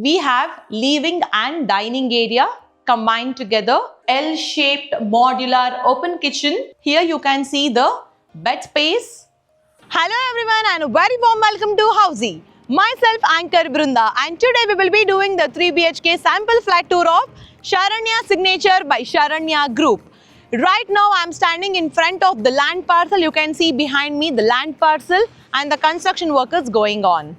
we have living and dining area combined together, L-shaped modular open kitchen. Here you can see the bed space. Hello everyone and a very warm welcome to Housey. Myself Anchor Brunda, and today we will be doing the 3 BHK sample flat tour of Sharanya Signature by Sharanya Group. Right now I am standing in front of the land parcel. You can see behind me the land parcel and the construction work is going on.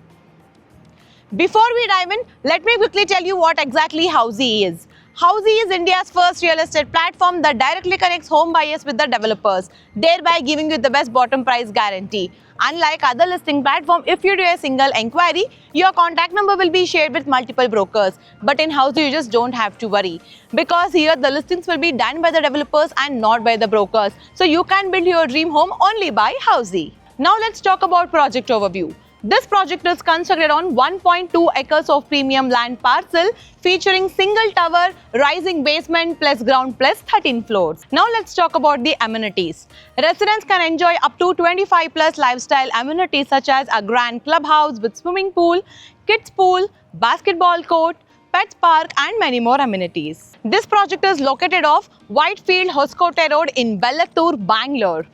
Before we dive in, let me quickly tell you what exactly Housey is. Housey is India's first real estate platform that directly connects home buyers with the developers, thereby giving you the best bottom price guarantee. Unlike other listing platforms, if you do a single enquiry, your contact number will be shared with multiple brokers. But in Housey, you just don't have to worry, because here the listings will be done by the developers and not by the brokers. So you can build your dream home only by Housey. Now let's talk about project overview. This project is constructed on 1.2 acres of premium land parcel featuring single tower, rising basement plus ground plus 13 floors. Now let's talk about the amenities. Residents can enjoy up to 25 plus lifestyle amenities such as a grand clubhouse with swimming pool, kids pool, basketball court, pets park and many more amenities. This project is located off Whitefield Hoskote Road in Bellattur, Bangalore.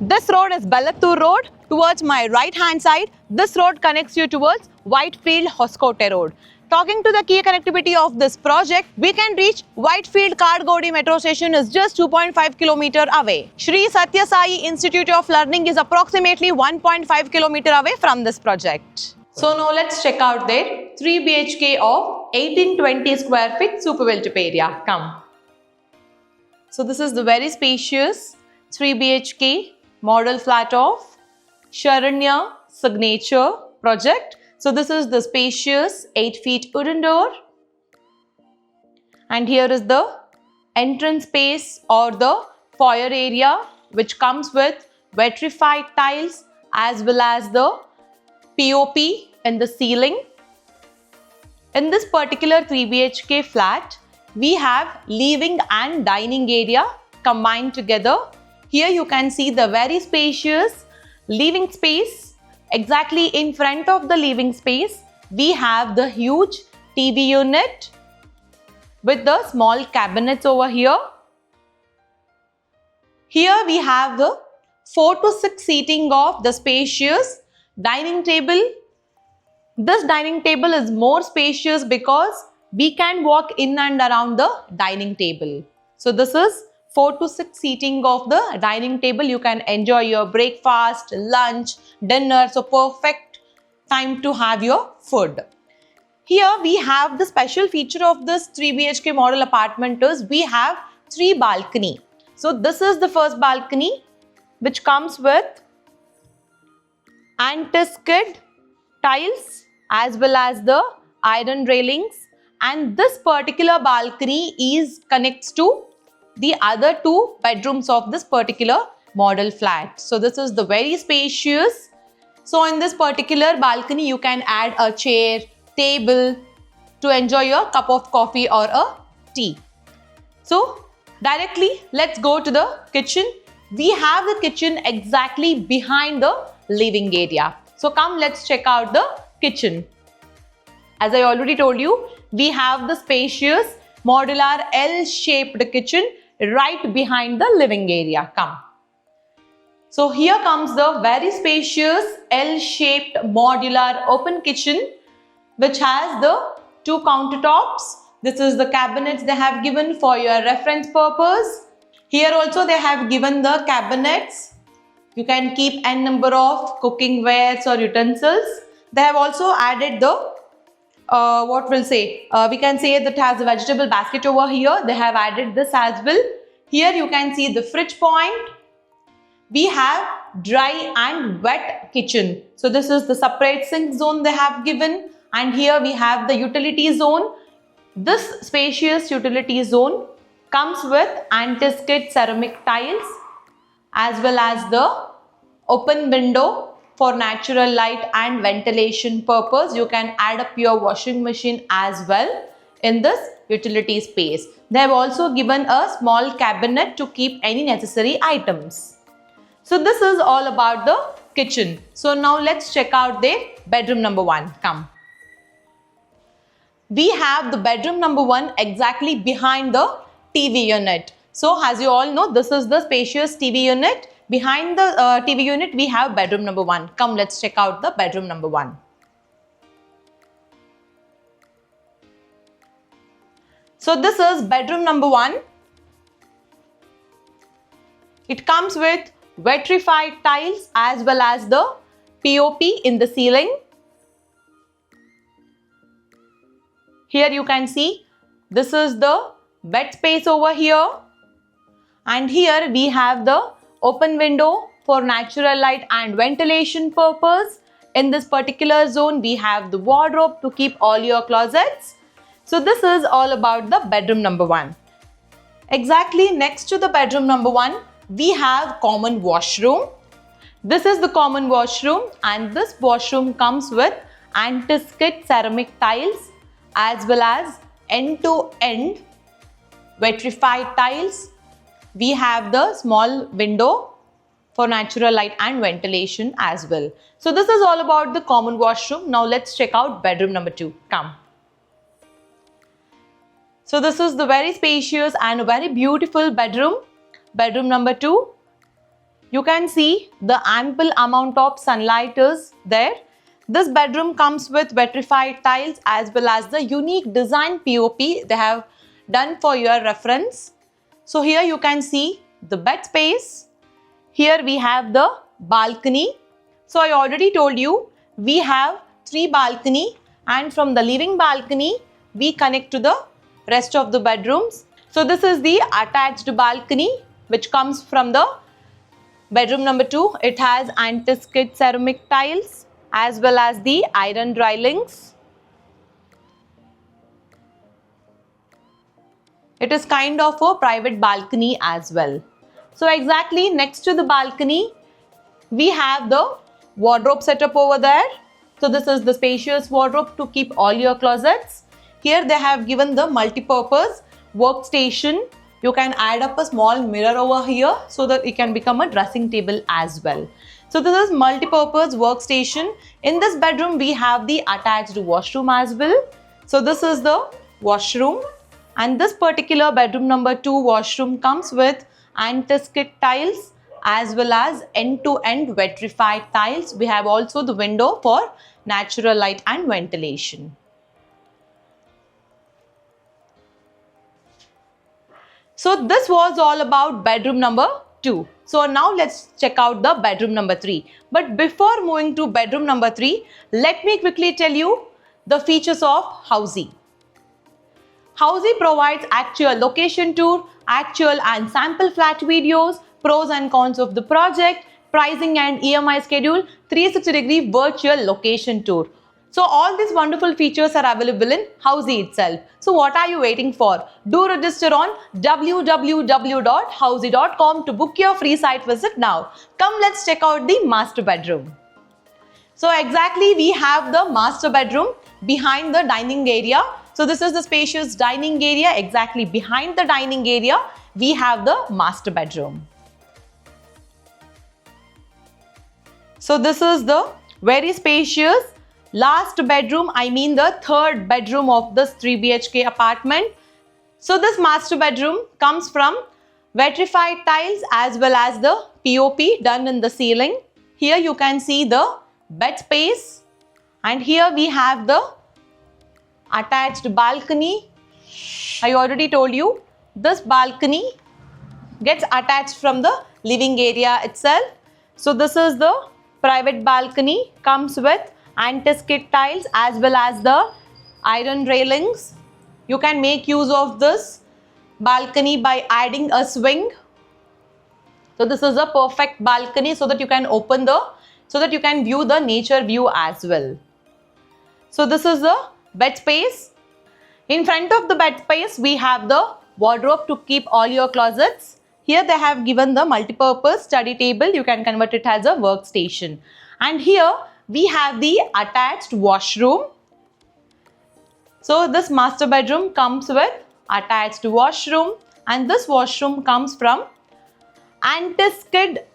This road is Bellattur Road. Towards my right hand side, this road connects you towards Whitefield Hoskote Road. Talking to the key connectivity of this project, we can reach Whitefield Kadgodi metro station is just 2.5 km away. Sri Satya Sai Institute of Learning is approximately 1.5 km away from this project. So now let's check out their 3 BHK of 1820 square feet super well-to area. Come. So this is the very spacious 3 BHK model flat of Sharanya Signature project. So this is the spacious 8 feet wooden door. And here is the entrance space or the foyer area, which comes with vitrified tiles as well as the POP in the ceiling. In this particular 3 BHK flat, we have living and dining area combined together. Here you can see the very spacious living space. Exactly in front of the living space, we have the huge TV unit with the small cabinets over here. Here we have the 4 to 6 seating of the spacious dining table. This dining table is more spacious because we can walk in and around the dining table. So this is 4 to 6 seating of the dining table. You can enjoy your breakfast, lunch, dinner. So perfect time to have your food. Here we have the special feature of this 3 BHK model apartment is we have 3 balcony. So this is the first balcony, which comes with anti-skid tiles as well as the iron railings. And this particular balcony connects to the other 2 bedrooms of this particular model flat. So this is the very spacious. So in this particular balcony, you can add a chair, table to enjoy your cup of coffee or a tea. So directly, let's go to the kitchen. We have the kitchen exactly behind the living area. So come, let's check out the kitchen. As I already told you, we have the spacious modular L-shaped kitchen right behind the living area. Come. So here comes the very spacious L-shaped modular open kitchen, which has the 2 countertops. This is the cabinets they have given for your reference purpose. Here also they have given the cabinets. You can keep n number of cooking wares or utensils. They have also added the we can say that has a vegetable basket over here. They have added this as well. Here you can see the fridge point. We have dry and wet kitchen. So this is the separate sink zone they have given. And here we have the utility zone. This spacious utility zone comes with anti-skid ceramic tiles as well as the open window for natural light and ventilation purpose. You can add up your washing machine as well in this utility space. They have also given a small cabinet to keep any necessary items. So this is all about the kitchen. So now let's check out their bedroom number 1. Come. we have the bedroom number 1 exactly behind the TV unit. So as you all know, this is the spacious TV unit. Behind the TV unit, we have bedroom number 1. Come, let's check out the bedroom number 1. So this is bedroom number 1. It comes with vitrified tiles as well as the POP in the ceiling. Here you can see this is the bed space over here, and here we have the open window for natural light and ventilation purpose. In this particular zone we have the wardrobe to keep all your closets. So this is all about the bedroom number 1. Exactly next to the bedroom number 1 we have common washroom. This is the common washroom, and this washroom comes with anti-skid ceramic tiles as well as end-to-end vitrified tiles. We have the small window for natural light and ventilation as well. So this is all about the common washroom. Now let's check out bedroom number 2. Come. So this is the very spacious and very beautiful bedroom. Bedroom number 2. You can see the ample amount of sunlight is there. This bedroom comes with vitrified tiles as well as the unique design POP they have done for your reference. So here you can see the bed space. Here we have the balcony. So I already told you we have 3 balcony, and from the living balcony we connect to the rest of the bedrooms. So this is the attached balcony which comes from the bedroom number 2. It has anti-skid ceramic tiles as well as the iron railings. It is kind of a private balcony as well. So exactly next to the balcony we have the wardrobe setup over there. So this is the spacious wardrobe to keep all your closets. Here they have given the multi-purpose workstation. You can add up a small mirror over here so that it can become a dressing table as well. So this is multi-purpose workstation. In this bedroom we have the attached washroom as well. So this is the washroom, and this particular bedroom number 2 washroom comes with anti-skid tiles as well as end-to-end vitrified tiles. We have also the window for natural light and ventilation. So this was all about bedroom number 2. So now let's check out the bedroom number 3. But before moving to bedroom number 3, let me quickly tell you the features of Housey. Housey provides actual location tour, actual and sample flat videos, pros and cons of the project, pricing and EMI schedule, 360-degree virtual location tour. So all these wonderful features are available in Housey itself. So what are you waiting for? Do register on www.housey.com to book your free site visit now. Come, let's check out the master bedroom. So exactly we have the master bedroom behind the dining area. So this is the spacious dining area. Exactly behind the dining area we have the master bedroom. So this is the very spacious last bedroom, I mean the third bedroom of this 3 BHK apartment. So this master bedroom comes from vitrified tiles as well as the POP done in the ceiling. Here you can see the bed space, and here we have the attached balcony. I already told you this balcony gets attached from the living area itself. So this is the private balcony, comes with anti-skid tiles as well as the iron railings. You can make use of this balcony by adding a swing. So this is a perfect balcony so that you can view the nature view as well. So this is the bed space. In front of the bed space we have the wardrobe to keep all your closets. Here they have given the multi-purpose study table. You can convert it as a workstation. And here we have the attached washroom. So this master bedroom comes with attached washroom, and this washroom comes from anti-skid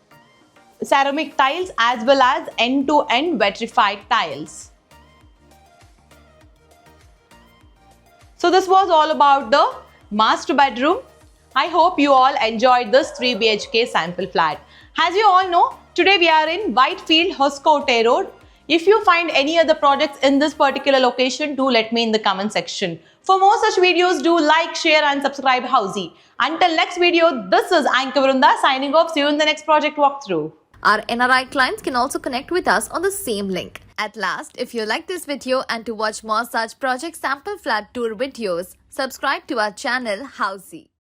ceramic tiles as well as end-to-end vitrified tiles. So this was all about the master bedroom. I hope you all enjoyed this 3 BHK sample flat. As you all know, today we are in Whitefield, Hoskote Road. If you find any other projects in this particular location, do let me in the comment section. For more such videos, do like, share and subscribe Housey. Until next video, this is Anka Vrunda signing off. See you in the next project walkthrough. Our NRI clients can also connect with us on the same link. At last, if you like this video and to watch more such project sample flat tour videos, subscribe to our channel Housey.